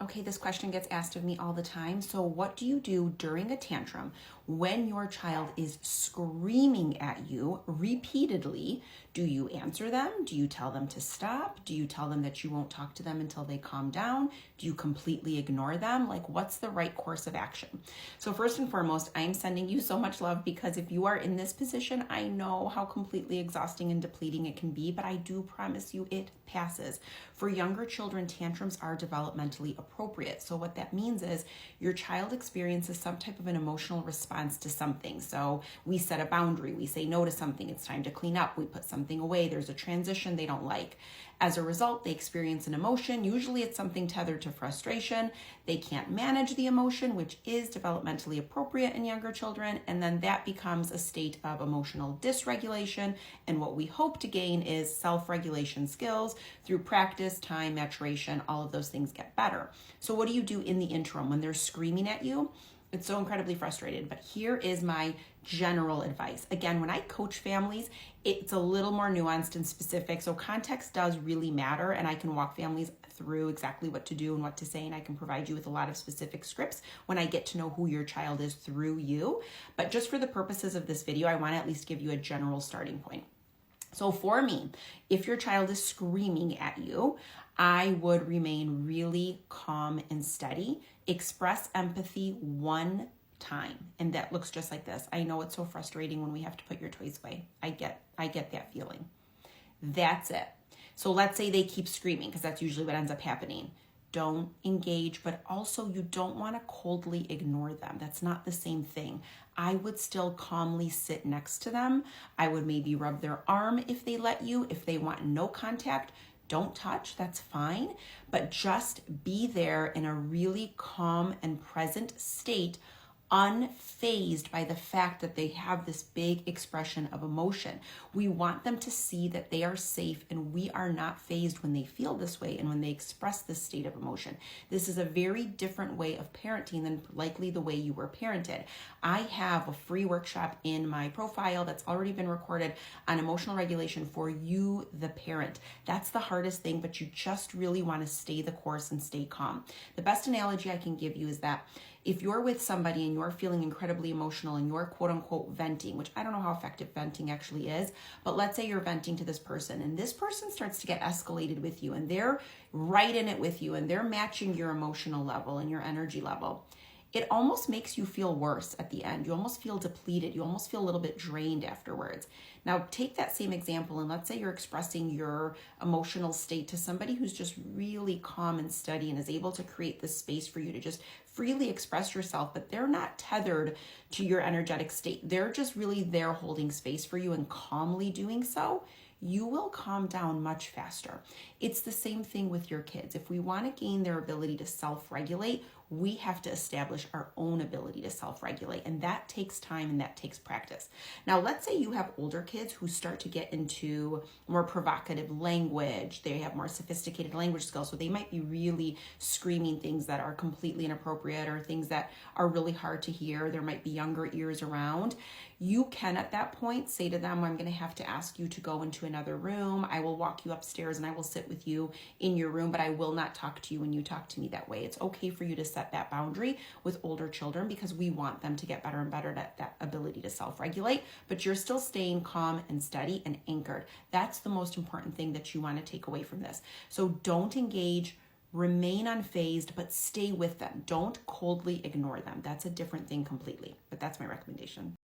Okay, this question gets asked of me all the time. So, what do you do during a tantrum when your child is screaming at you repeatedly? Do you answer them? Do you tell them to stop? Do you tell them that you won't talk to them until they calm down? Do you completely ignore them? Like, what's the right course of action? So, first and foremost, I'm sending you so much love because if you are in this position, I know how completely exhausting and depleting it can be, but I do promise you it passes. For younger children, tantrums are developmentally appropriate. So what that means is your child experiences some type of an emotional response to something. So we set a boundary, we say no to something, it's time to clean up, we put something away, there's a transition they don't like. As a result, they experience an emotion. Usually it's something tethered to frustration. They can't manage the emotion, which is developmentally appropriate in younger children. And then that becomes a state of emotional dysregulation. And what we hope to gain is self-regulation skills through practice, time, maturation. All of those things get better. So what do you do in the interim when they're screaming at you? It's so incredibly frustrated, but here is my general advice. Again, when I coach families, it's a little more nuanced and specific. So context does really matter, and I can walk families through exactly what to do and what to say, and I can provide you with a lot of specific scripts when I get to know who your child is through you. But just for the purposes of this video, I want to at least give you a general starting point. So for me, if your child is screaming at you, I would remain really calm and steady. Express empathy one time. And that looks just like this. I know it's so frustrating when we have to put your toys away. I get that feeling. That's it. So let's say they keep screaming, because that's usually what ends up happening. Don't engage, but also you don't want to coldly ignore them. That's not the same thing. I would still calmly sit next to them. I would maybe rub their arm if they let you. If they want no contact, don't touch, that's fine. But just be there in a really calm and present state, unfazed by the fact that they have this big expression of emotion. We want them to see that they are safe and we are not fazed when they feel this way and when they express this state of emotion. This is a very different way of parenting than likely the way you were parented. I have a free workshop in my profile that's already been recorded on emotional regulation for you, the parent. That's the hardest thing, but you just really want to stay the course and stay calm. The best analogy I can give you is that if you're with somebody and you're feeling incredibly emotional and you're quote unquote venting, which I don't know how effective venting actually is, but let's say you're venting to this person and this person starts to get escalated with you and they're right in it with you and they're matching your emotional level and your energy level. It almost makes you feel worse at the end. You almost feel depleted. You almost feel a little bit drained afterwards. Now, take that same example and let's say you're expressing your emotional state to somebody who's just really calm and steady and is able to create this space for you to just freely express yourself, but they're not tethered to your energetic state. They're just really there holding space for you and calmly doing so. You will calm down much faster. It's the same thing with your kids. If we want to gain their ability to self-regulate, we have to establish our own ability to self-regulate, and that takes time and that takes practice. Now, let's say you have older kids who start to get into more provocative language. They have more sophisticated language skills, so they might be really screaming things that are completely inappropriate or things that are really hard to hear. There might be younger ears around. You can, at that point, say to them, I'm going to have to ask you to go into another room. I will walk you upstairs and I will sit with you in your room, but I will not talk to you when you talk to me that way. It's okay for you to set that boundary with older children because we want them to get better and better at that ability to self-regulate, but you're still staying calm and steady and anchored. That's the most important thing that you want to take away from this. So don't engage, remain unfazed, but stay with them. Don't coldly ignore them. That's a different thing completely, but that's my recommendation.